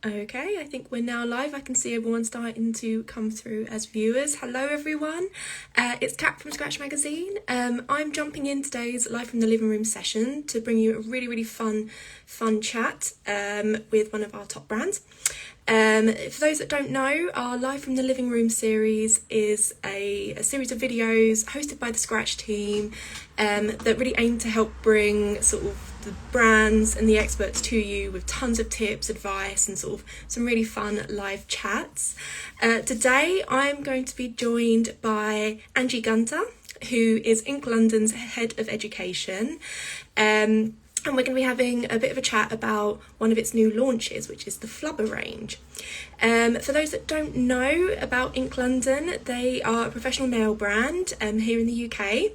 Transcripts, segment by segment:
Okay, I think we're now live. I can see everyone starting to come through as viewers. Hello, everyone. It's Kat from Scratch Magazine. I'm jumping in today's live from the living room session to bring you a really fun chat with one of our top brands. For those that don't know, our Live from the Living Room series is a series of videos hosted by the Scratch team that really aim to help bring sort of the brands and the experts to you with tons of tips, advice, and sort of some really fun live chats. Today, I'm going to be joined by Angie Gunter, who is Ink London's Head of Education. And we're going to be having a bit of a chat about one of its new launches, which is the Flubber range. For those that don't know about Ink London, they are a professional nail brand here in the UK.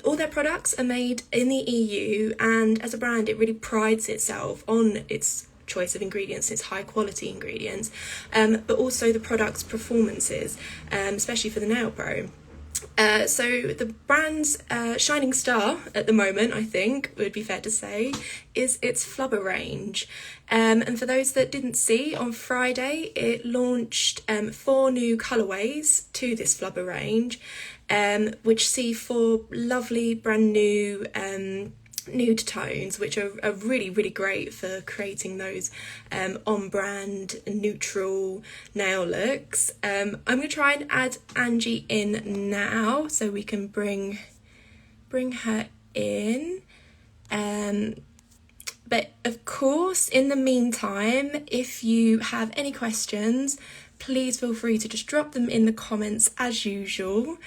All their products are made in the EU, and as a brand, it really prides itself on its choice of ingredients, its high quality ingredients, but also the product's performances, especially for the nail pro. So the brand's shining star at the moment, I think, would be fair to say, is its Flubber range. And for those that didn't see, on Friday it launched 4 new colourways to this Flubber range, which see 4 lovely brand new nude tones, which are really great for creating those on-brand neutral nail looks. I'm going to try and add Angie in now so we can bring her in. But of course, in the meantime, if you have any questions, please feel free to just drop them in the comments as usual.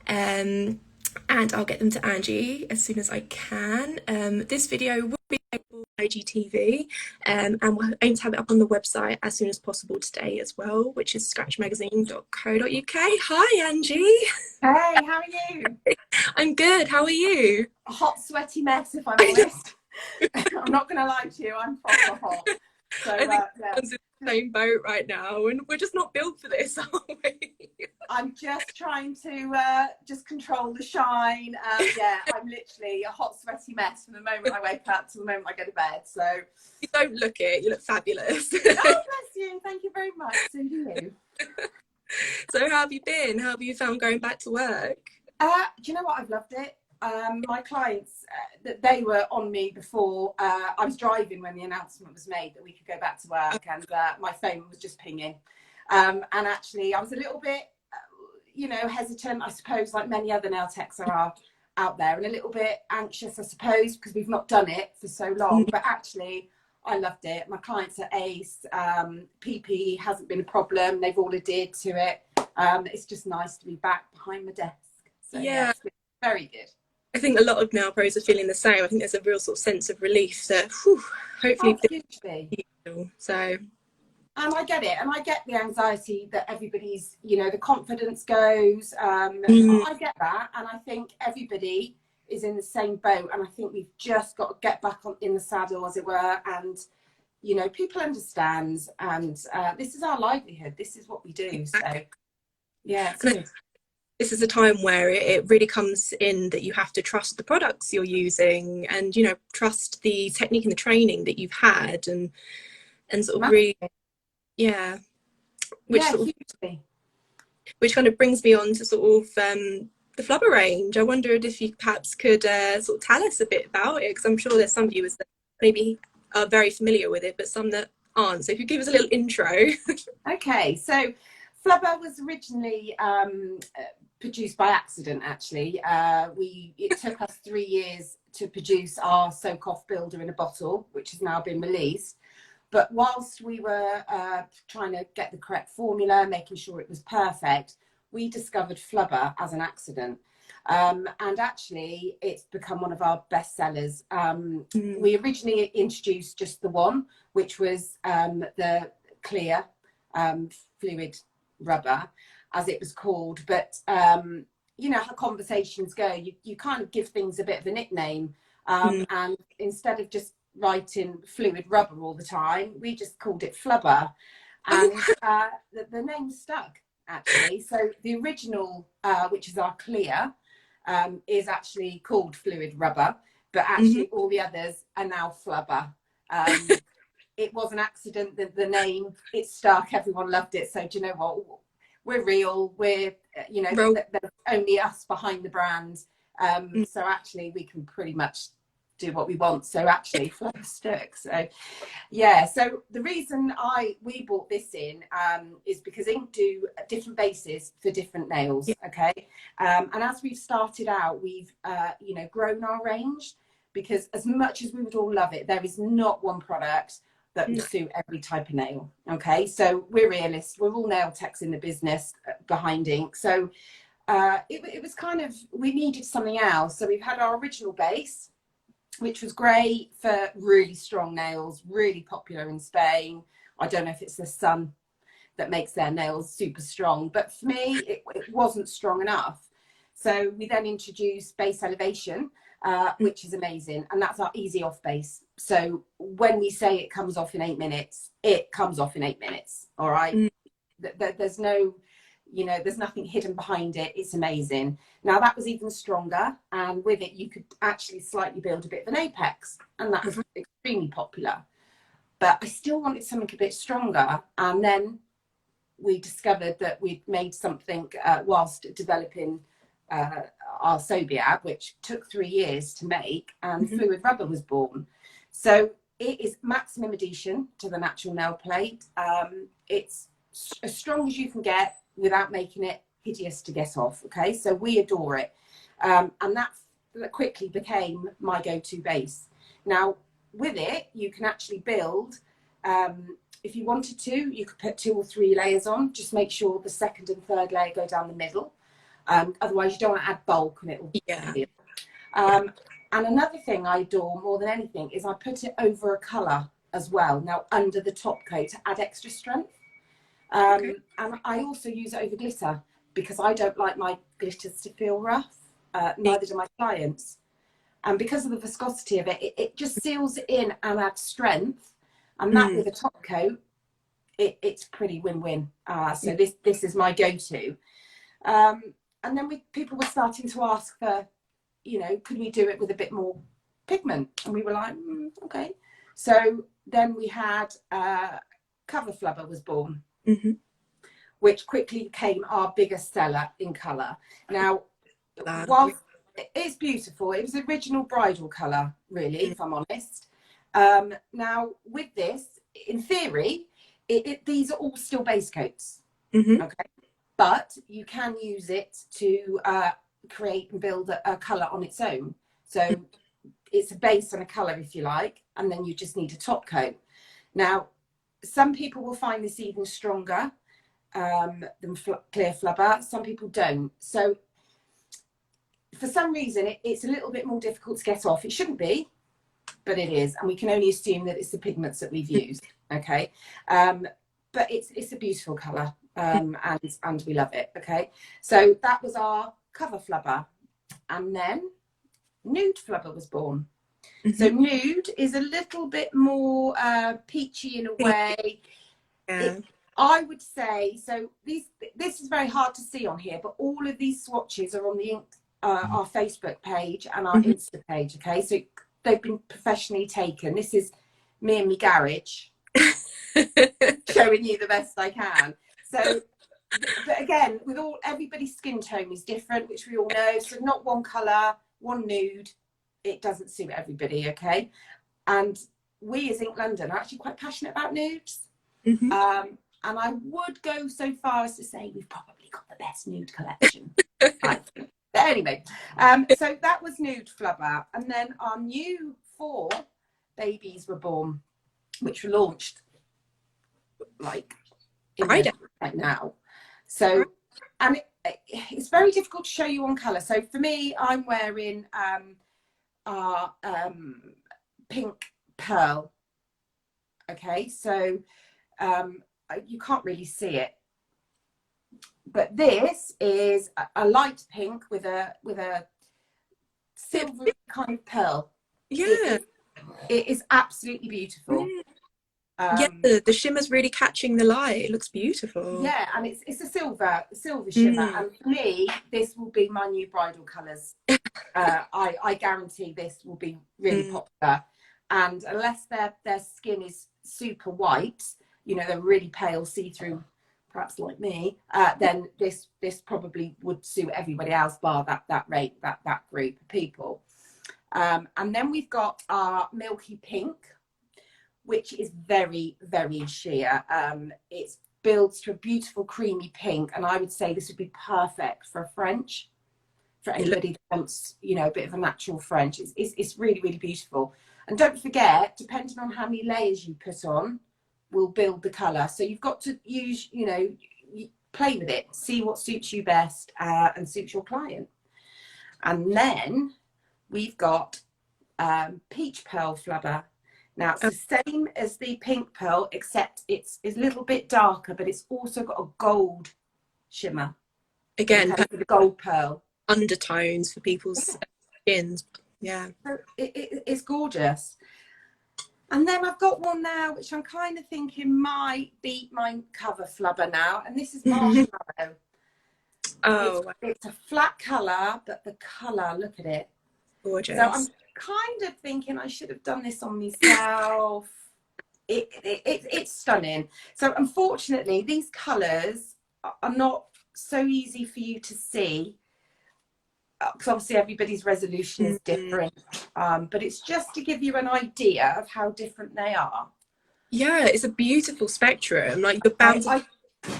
And I'll get them to Angie as soon as I can. This video will be available on IGTV, and we'll aim to have it up on the website as soon as possible today as well, which is scratchmagazine.co.uk. Hi, Angie. Hey, how are you? I'm good. How are you? A hot, sweaty mess, if I'm honest. I'm not going to lie to you, I'm proper hot. So, I think yeah. everyone's in the same boat right now, and we're just not built for this, are we? I'm just trying to just control the shine. Yeah, I'm literally a hot, sweaty mess from the moment I wake up to the moment I go to bed. So You don't look it. You look fabulous. oh, bless you. Thank you very much. So do you. So how have you been? How have you found going back to work? Do you know what? I've loved it. My clients, they were on me before. I was driving when the announcement was made that we could go back to work, and my phone was just pinging. And actually, I was a little bit, hesitant, I suppose, like many other nail techs are out there, and a little bit anxious, I suppose, because we've not done it for so long. But actually, I loved it. My clients are ace. PP hasn't been a problem. They've all adhered to it. It's just nice to be back behind my desk. So yeah, it's been very good. I think a lot of nail pros are feeling the same. I think there's a real sort of sense of relief that hopefully Hugely. So And I get it, and I get the anxiety that everybody's, the confidence goes. I get that, and I think everybody is in the same boat, and I think we've just got to get back in the saddle, as it were, and people understand, and this is our livelihood. This is what we do. So yeah, it's good. This is a time where it really comes in that you have to trust the products you're using, and trust the technique and the training that you've had, and sort of really, which kind of brings me on to sort of the Flubber range. I wondered if you perhaps could sort of tell us a bit about it, because I'm sure there's some viewers that maybe are very familiar with it, but some that aren't. So if you give us a little intro. Okay, so Flubber was originally produced by accident, actually. It took us 3 years to produce our soak-off builder in a bottle, which has now been released. But whilst we were trying to get the correct formula, making sure it was perfect, we discovered Flubber as an accident. And actually, it's become one of our best sellers. We originally introduced just the one, which was the clear fluid rubber, as it was called. But how conversations go, you kind of give things a bit of a nickname, and instead of just writing fluid rubber all the time, we just called it Flubber, and the name stuck, actually. So the original, which is our clear, is actually called fluid rubber, but actually all the others are now Flubber. it was an accident. The name, it stuck. Everyone loved it. So do you know what? We're real. We're, you know, there's only us behind the brand. So actually, we can pretty much do what we want. So actually, Flubber stuck. So yeah. So the reason we bought this in is because Ink do different bases for different nails. Okay. And as we've started out, we've you know, grown our range, because as much as we would all love it, there is not one product that will suit every type of nail. Okay, so we're realists. We're all nail techs in the business behind Ink. So it was kind of, we needed something else. So we've had our original base, which was great for really strong nails, really popular in Spain. I don't know if it's the sun that makes their nails super strong, but for me, it wasn't strong enough. So we then introduced base elevation, which is amazing. And that's our easy off base. So when we say it comes off in 8 minutes, it comes off in 8 minutes. All right. There's no, you know, there's nothing hidden behind it. It's amazing. Now that was even stronger. And with it, you could actually slightly build a bit of an apex. And that was extremely popular. But I still wanted something a bit stronger. And then we discovered that we'd made something whilst developing our Sobiab, which took 3 years to make, and fluid rubber was born. So it is maximum adhesion to the natural nail plate. It's as strong as you can get without making it hideous to get off. Okay, so we adore it, and that quickly became my go-to base. Now with it, you can actually build, if you wanted to, you could put 2 or 3 layers on. Just make sure the second and third layer go down the middle. Otherwise you don't want to add bulk and it will and another thing I adore more than anything is I put it over a colour as well, now under the top coat, to add extra strength. And I also use it over glitter, because I don't like my glitters to feel rough, neither do my clients. And because of the viscosity of it, it just seals it in and adds strength. And that with a top coat, it's pretty win-win. So this is my go-to. And then people were starting to ask for, you know, could we do it with a bit more pigment? And we were like, okay. So then we had Cover Flubber was born, which quickly became our biggest seller in colour. Now, whilst it's beautiful, it was the original bridal colour, really, if I'm honest. Now, with this, in theory, these are all still base coats, okay? But you can use it to create and build a colour on its own. So it's a base and a colour, if you like, and then you just need a top coat. Now, some people will find this even stronger than clear flubber. Some people don't. So for some reason, it's a little bit more difficult to get off. It shouldn't be, but it is. And we can only assume that it's the pigments that we've used, okay? But it's a beautiful colour. And we love it. Okay, so that was our Cover Flubber, and then Nude Flubber was born. So nude is a little bit more peachy in a way. I would say so. This is very hard to see on here, but all of these swatches are on the Ink, our Facebook page and our Insta page. Okay, so they've been professionally taken. This is me in my garage showing you the best I can. So, but again, with everybody's skin tone is different, which we all know. So not one colour, one nude. It doesn't suit everybody, okay? And we as Ink London are actually quite passionate about nudes. And I would go so far as to say we've probably got the best nude collection. I think. But anyway, so that was Nude Flubber. And then our new 4 babies were born, which were launched like right now. So, and it's very difficult to show you on colour. So for me, I'm wearing our pink pearl. Okay, so you can't really see it, but this is a light pink with a silver kind of pearl. It is absolutely beautiful. The shimmer's really catching the light. It looks beautiful. Yeah, and it's a silver shimmer. And for me, this will be my new bridal colours. I guarantee this will be really popular. And unless their skin is super white, you know, they're really pale, see-through, perhaps like me, then this probably would suit everybody else bar that group of people. And then we've got our milky pink, which is very, very sheer. It builds to a beautiful creamy pink, and I would say this would be perfect for a French, for anybody that wants, you know, a bit of a natural French. It's really, really beautiful. And don't forget, depending on how many layers you put on, will build the colour. So you've got to use, you know, play with it, see what suits you best and suits your client. And then we've got peach pearl flubber. Now it's the same as the pink pearl, except it's a little bit darker, but it's also got a gold shimmer. Again, for the gold pearl. Undertones for people's skins. Yeah. So it's gorgeous. And then I've got one now, which I'm kind of thinking might beat my cover flubber now. And this is Marshmallow. It's a flat colour, but the colour, look at it. Gorgeous. So I'm kind of thinking I should have done this on myself. It's stunning. So unfortunately, these colours are not so easy for you to see, because obviously everybody's resolution is different, but it's just to give you an idea of how different they are. Yeah, it's a beautiful spectrum. Like you're bound to...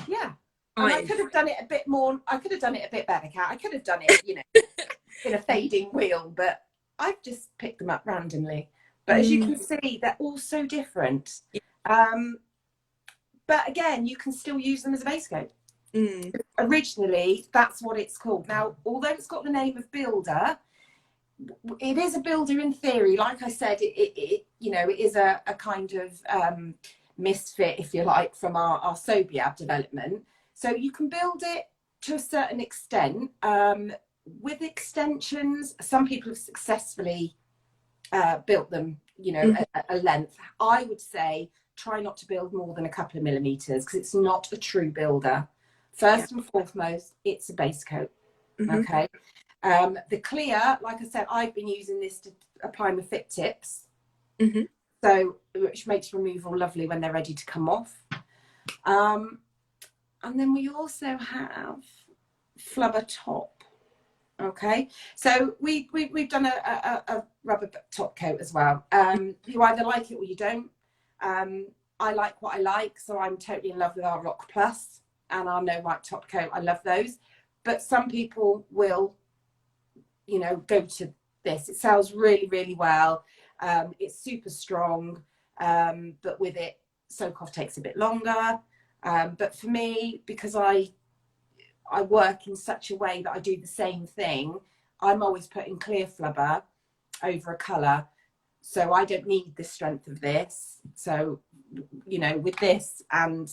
yeah. And I could have done it a bit more. I could have done it a bit better, Kat. I could have done it, you know, in a fading wheel, but I've just picked them up randomly. But as you can see, they're all so different. But again, you can still use them as a base coat. Originally, that's what it's called. Now, although it's got the name of builder, it is a builder in theory. Like I said, it you know, it is a kind of misfit, if you like, from our Sobiab development. So you can build it to a certain extent with extensions. Some people have successfully built them, you know, a length. I would say try not to build more than a couple of millimeters, because it's not a true builder. First and foremost, it's a base coat. Okay. The clear, like I said, I've been using this to apply my fit tips. So, which makes removal lovely when they're ready to come off. And then we also have flubber top. Okay, so we've done a rubber top coat as well. You either like it or you don't. I like what I like, so I'm totally in love with our Rock Plus and our No White top coat. I love those, but some people will, you know, go to this. It sells really, really well. It's super strong, but with it, soak off takes a bit longer. But for me, because I work in such a way that I do the same thing, I'm always putting clear flubber over a colour, so I don't need the strength of this. So, you know, with this and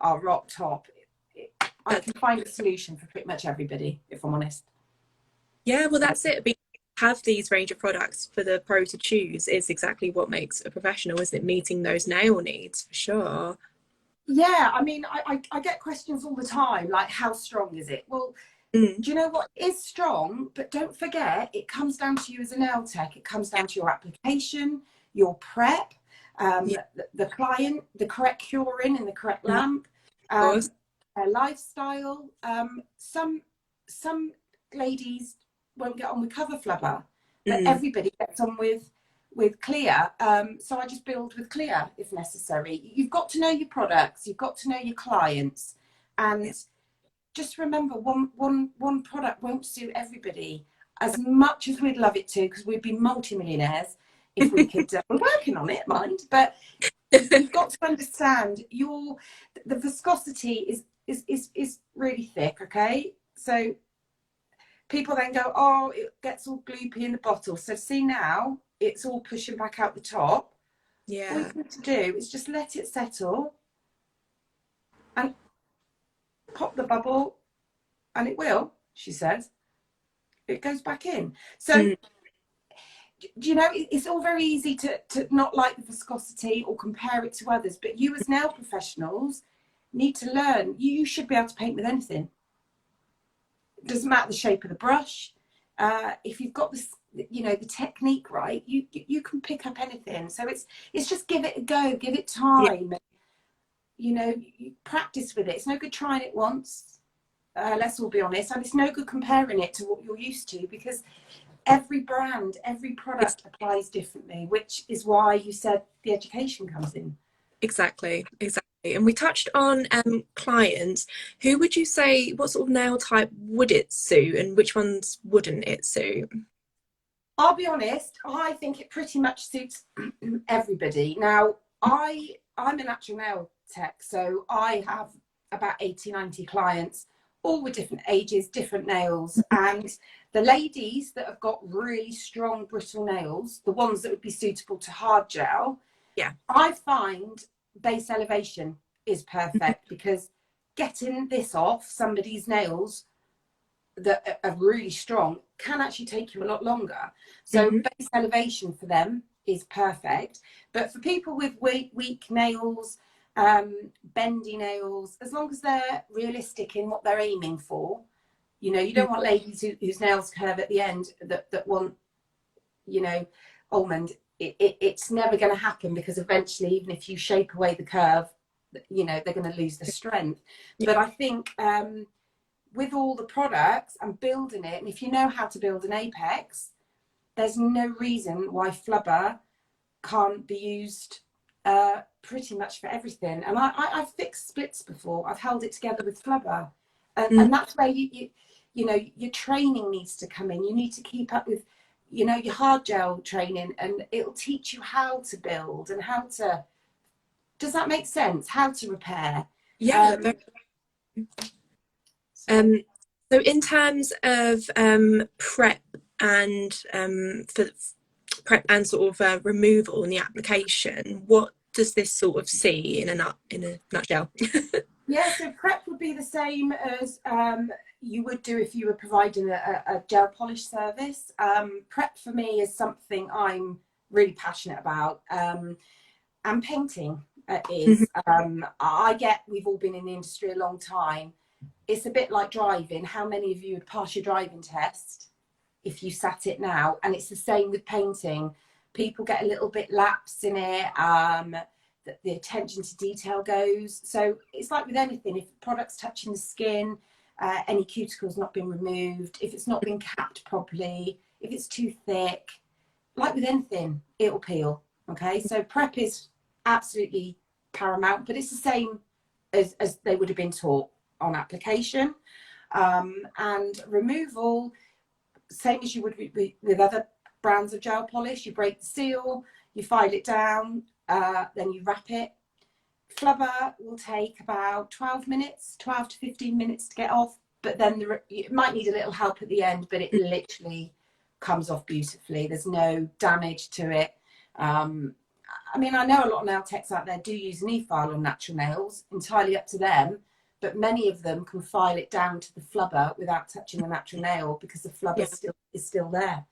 our Rock top, I can find a solution for pretty much everybody, if I'm honest. Yeah, well, that's it. Have these range of products for the pro to choose is exactly what makes a professional, isn't it? Meeting those nail needs, for sure. Yeah, I mean, I get questions all the time, like, how strong is it? Well, do you know what? It is strong, but don't forget, it comes down to you as a nail tech. It comes down to your application, your prep, the client, the correct curing in the correct lamp, their lifestyle. Some ladies won't get on with cover flubber, but everybody gets on with clear. So I just build with clear if necessary. You've got to know your products, you've got to know your clients, and just remember, one product won't suit everybody. As much as we'd love it to, because we'd be multimillionaires if we could. We're working on it, mind, but you've got to understand the viscosity is really thick. Okay, so people then go, oh, it gets all gloopy in the bottle. So see, now it's all pushing back out the top. Yeah. All you need to do is just let it settle and pop the bubble, and it will, she says, it goes back in. So do you know, it's all very easy to not like the viscosity or compare it to others, but you as nail professionals need to learn. You should be able to paint with anything. It doesn't matter the shape of the brush. If you've got you know, the technique right, you can pick up anything. So it's just give it a go, give it time. You know, you practice with it. It's no good trying it once. Let's all be honest, and it's no good comparing it to what you're used to, because every brand, every product applies differently, which is why you said the education comes in. Exactly. And we touched on clients. Who would you say, what sort of nail type would it suit, and which ones wouldn't it suit? I'll be honest, I think it pretty much suits everybody. Now, I'm a natural nail tech, so I have about 80, 90 clients, all with different ages, different nails. And the ladies that have got really strong brittle nails, the ones that would be suitable to hard gel, I find base elevation is perfect, because getting this off somebody's nails that are really strong can actually take you a lot longer. So base elevation for them is perfect. But for people with weak nails, bendy nails, as long as they're realistic in what they're aiming for, you know, you don't want ladies whose nails curve at the end that want, you know, almond. It's never going to happen, because eventually, even if you shape away the curve, you know, they're going to lose the strength. But I think with all the products and building it, and if you know how to build an apex, there's no reason why flubber can't be used pretty much for everything. And I've fixed splits before. I've held it together with flubber, and that's where you know, your training needs to come in. You need to keep up with, you know, your hard gel training, and it'll teach you how to build and how to, does that make sense? How to repair. So in terms of prep and for prep and sort of removal in the application, what does this sort of see in a nutshell? Yeah, so prep would be the same as you would do if you were providing a gel polish service. Prep for me is something I'm really passionate about, and painting is. We've all been in the industry a long time. It's a bit like driving. How many of you would pass your driving test if you sat it now? And it's the same with painting. People get a little bit lax in it. The attention to detail goes. So it's like with anything. If the product's touching the skin, any cuticle's not been removed, if it's not been capped properly, if it's too thick, like with anything, it'll peel. Okay, so prep is absolutely paramount, but it's the same as they would have been taught on application. And removal, same as you would with other brands of gel polish. You break the seal, you file it down, then you wrap it. Flubber will take about 12 to 15 minutes to get off, but then it might need a little help at the end, but it literally comes off beautifully. There's no damage to it. I mean, I know a lot of nail techs out there do use an e-file on natural nails, entirely up to them, but many of them can file it down to the flubber without touching the natural nail, because the flubber is still there.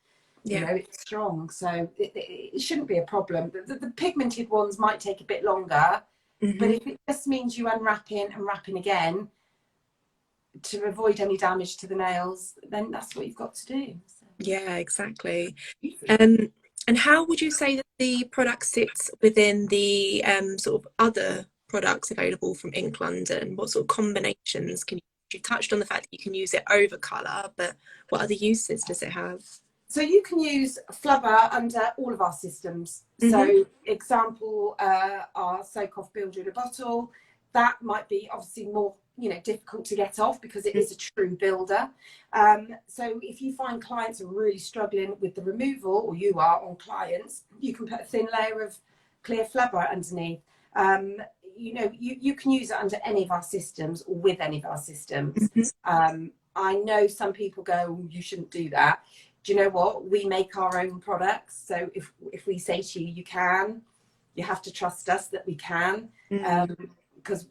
You know, it's strong, so it shouldn't be a problem. The pigmented ones might take a bit longer, but if it just means you unwrapping and wrapping again to avoid any damage to the nails, then that's what you've got to do. So. Yeah, exactly. And how would you say that the product sits within the sort of other products available from Ink London? What sort of combinations can you touched on the fact that you can use it over colour, but what other uses does it have? So you can use flubber under all of our systems. So example, our soak-off builder in a bottle, that might be obviously more, you know, difficult to get off because it is a true builder. So if you find clients are really struggling with the removal, or you are on clients, you can put a thin layer of clear flubber underneath. You know, you can use it under any of our systems or with any of our systems. I know some people go, oh, you shouldn't do that. Do you know what? We make our own products. So if we say to you, you can, you have to trust us that we can. Because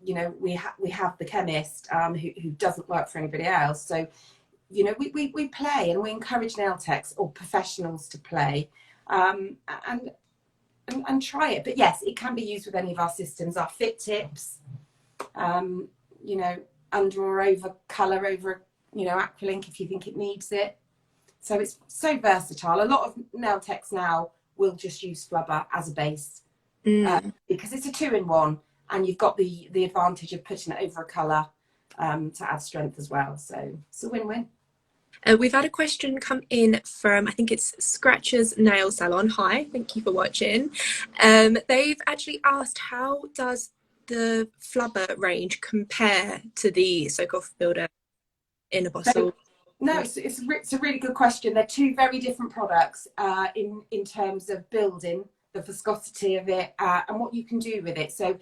you know we have the chemist who doesn't work for anybody else. So you know we play, and we encourage nail techs or professionals to play and try it. But yes, it can be used with any of our systems. Our fit tips, you know, under or over colour over, you know, acrylink if you think it needs it. So it's so versatile. A lot of nail techs now will just use Flubber as a base because it's a 2-in-1, and you've got the advantage of putting it over a colour to add strength as well. So it's a win-win. We've had a question come in from, I think it's Scratcher's Nail Salon. Hi, thank you for watching. They've actually asked, how does the Flubber range compare to the Soak Off Builder in a bottle? No, it's a really good question. They're two very different products in terms of building, the viscosity of it, and what you can do with it. So,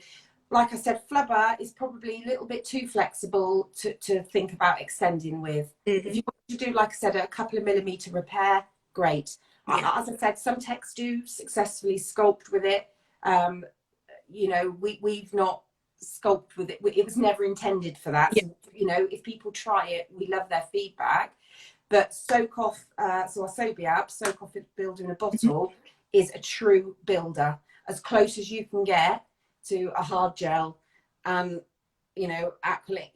like I said, Flubber is probably a little bit too flexible to think about extending with. If you want to do, like I said, a couple of millimetre repair, great. As I said, some techs do successfully sculpt with it. You know, we've not sculpt with it. It was never intended for that. So, you know, if people try it, we love their feedback. But Soak Off, so our Sobiab, Soak Off Builder in a Bottle, is a true builder, as close as you can get to a hard gel, you know, acrylic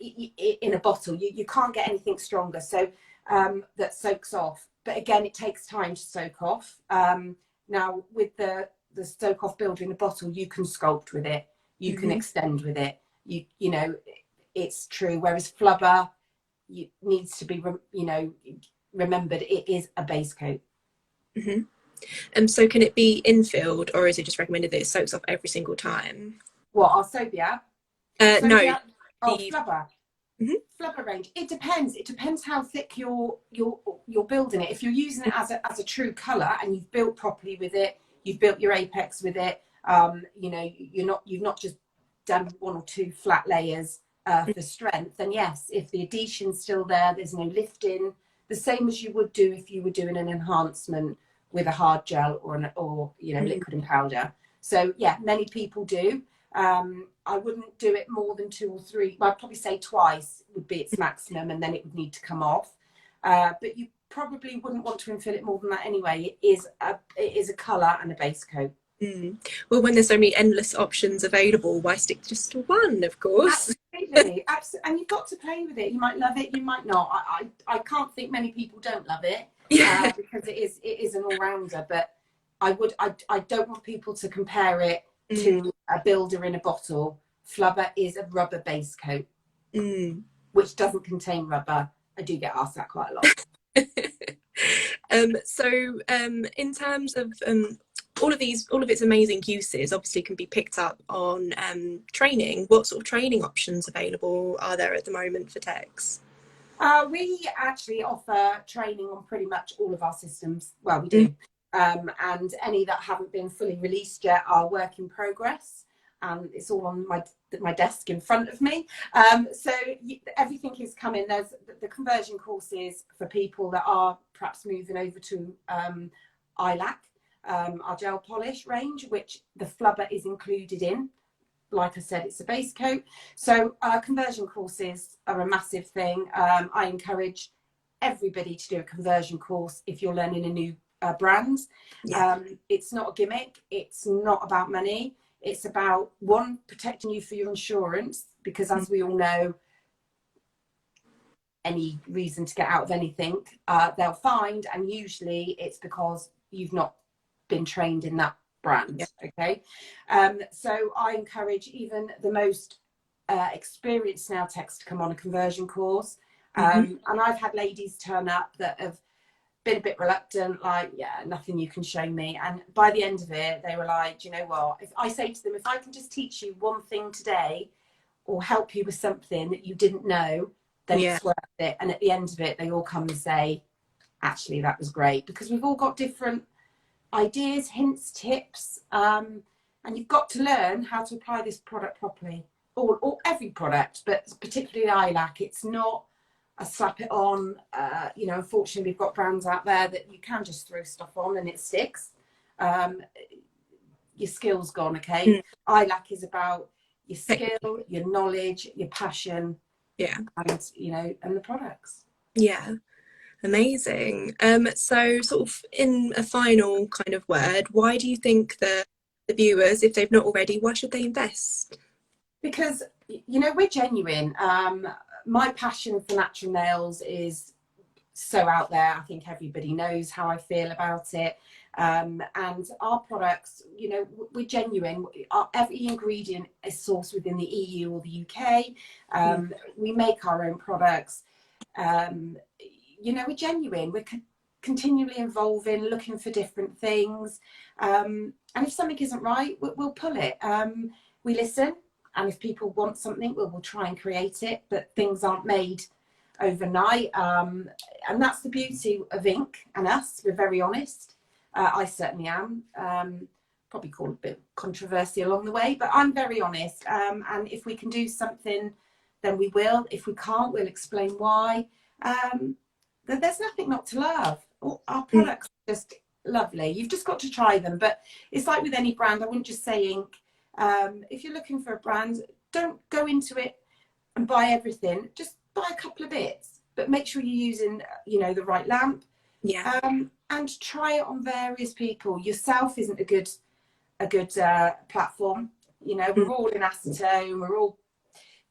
in a bottle. You can't get anything stronger. So that soaks off. But again, it takes time to soak off. Now with the Soak Off Builder in a Bottle, you can sculpt with it. You can extend with it. You know, it's true. Whereas Flubber needs to be, you know, remembered. It is a base coat. So can it be infilled, or is it just recommended that it soaks off every single time? What, our Sobiab? No. Flubber. Flubber range. It depends. It depends how thick you're building it. If you're using it as a true colour and you've built properly with it, you've built your apex with it. You know, you've not just done 1 or 2 flat layers for strength. Then yes, if the adhesion's still there, there's no lifting. The same as you would do if you were doing an enhancement with a hard gel or you know, liquid and powder. So yeah, many people do. I wouldn't do it more than 2 or 3. Well, I'd probably say twice would be its maximum, and then it would need to come off. But you probably wouldn't want to infill it more than that anyway. It is a colour and a base coat. Well, when there's so many endless options available, why stick just to one, of course? Absolutely. And you've got to play with it. You might love it, you might not. I can't think many people don't love it because it is an all-rounder. But I don't want people to compare it to a builder in a bottle. Flubber is a rubber base coat, which doesn't contain rubber. I do get asked that quite a lot. So in terms of all of its amazing uses obviously can be picked up on training. What sort of training options available are there at the moment for techs? We actually offer training on pretty much all of our systems. Well, we do. And any that haven't been fully released yet are work in progress. It's all on my desk in front of me. So everything is coming. There's the conversion courses for people that are perhaps moving over to ILAC, our gel polish range, which the Flubber is included in. Like I said, it's a base coat. So conversion courses are a massive thing. I encourage everybody to do a conversion course if you're learning a new brand. It's not a gimmick. It's not about money. It's about, one, protecting you for your insurance, because as we all know, any reason to get out of anything, they'll find, and usually it's because you've not been trained in that brand. Okay. So I encourage even the most experienced nail techs to come on a conversion course. And I've had ladies turn up that have been a bit reluctant, like, yeah, nothing you can show me. And by the end of it, they were like, you know what, if I say to them, if I can just teach you one thing today or help you with something that you didn't know, then it's worth it. And at the end of it, they all come and say, actually, that was great, because we've all got different ideas, hints, tips, and you've got to learn how to apply this product properly, or every product, but particularly ILAC. It's not a slap it on. You know, unfortunately, we've got brands out there that you can just throw stuff on and it sticks. Your skill's gone. Okay. ILAC is about your skill, your knowledge, your passion, and you know, and the products. Amazing. So sort of in a final kind of word, why do you think the viewers, if they've not already, why should they invest? Because, you know, we're genuine. My passion for natural nails is so out there. I think everybody knows how I feel about it. And our products, you know, we're genuine. Every ingredient is sourced within the EU or the UK. We make our own products. You know, we're genuine. We're continually evolving, looking for different things. And if something isn't right, we'll pull it. We listen. And if people want something, we'll try and create it. But things aren't made overnight. And that's the beauty of Ink and us. We're very honest. I certainly am. Probably called a bit of controversy along the way, but I'm very honest. And if we can do something, then we will. If we can't, we'll explain why. There's nothing not to love. Our products are just lovely. You've just got to try them. But it's like with any brand. I wouldn't just say Ink. If you're looking for a brand, don't go into it and buy everything. Just buy a couple of bits, but make sure you're using, you know, the right lamp. Yeah. And try it on various people. Yourself isn't a good platform. You know, we're all in acetone. We're all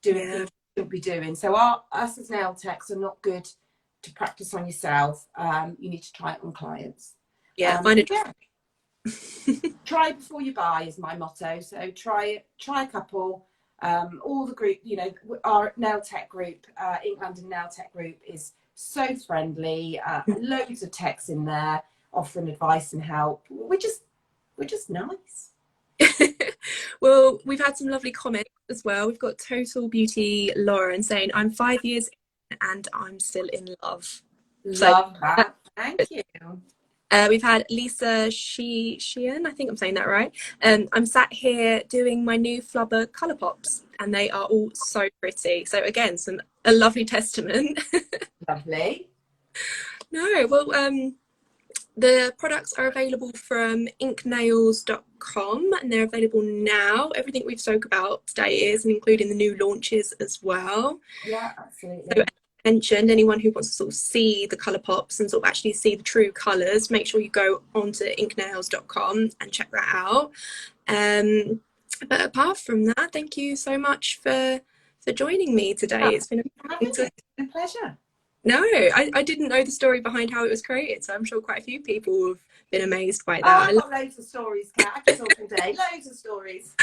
doing things we shouldn't be doing. So us as nail techs are not good to practice on yourself. You need to try it on clients. Yeah. Try before you buy is my motto. So try a couple. All the group, you know, our nail tech group, Ink London Nail Tech Group, is so friendly. Loads of techs in there offering advice and help. We're just nice. Well, we've had some lovely comments as well. We've got Total Beauty Lauren saying, I'm 5 years in and I'm still in love. Love that. Thank you. We've had Lisa Sheehan, I think I'm saying that right. I'm sat here doing my new Flubber colour pops and they are all so pretty. So again, a lovely testament. Lovely. No, well, the products are available from inknails.com and they're available now. Everything we've spoke about today is, and including the new launches as well. Yeah, absolutely. So, mentioned, anyone who wants to sort of see the colour pops and sort of actually see the true colours, make sure you go onto inknails.com and check that out. But apart from that, thank you so much for joining me today. It's been a pleasure. No, I didn't know the story behind how it was created, so I'm sure quite a few people have been amazed by that. I've got loads of stories, Kat. I could talk all day. Loads of stories.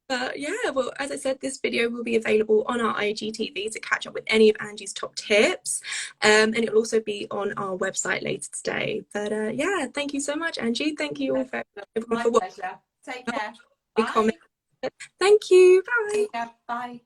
Yeah, well, as I said, this video will be available on our IGTV to catch up with any of Angie's top tips, and it will also be on our website later today. But yeah, thank you so much, Angie. Thank you all for everyone for watching. Take care. Bye. Thank you. Bye. Bye.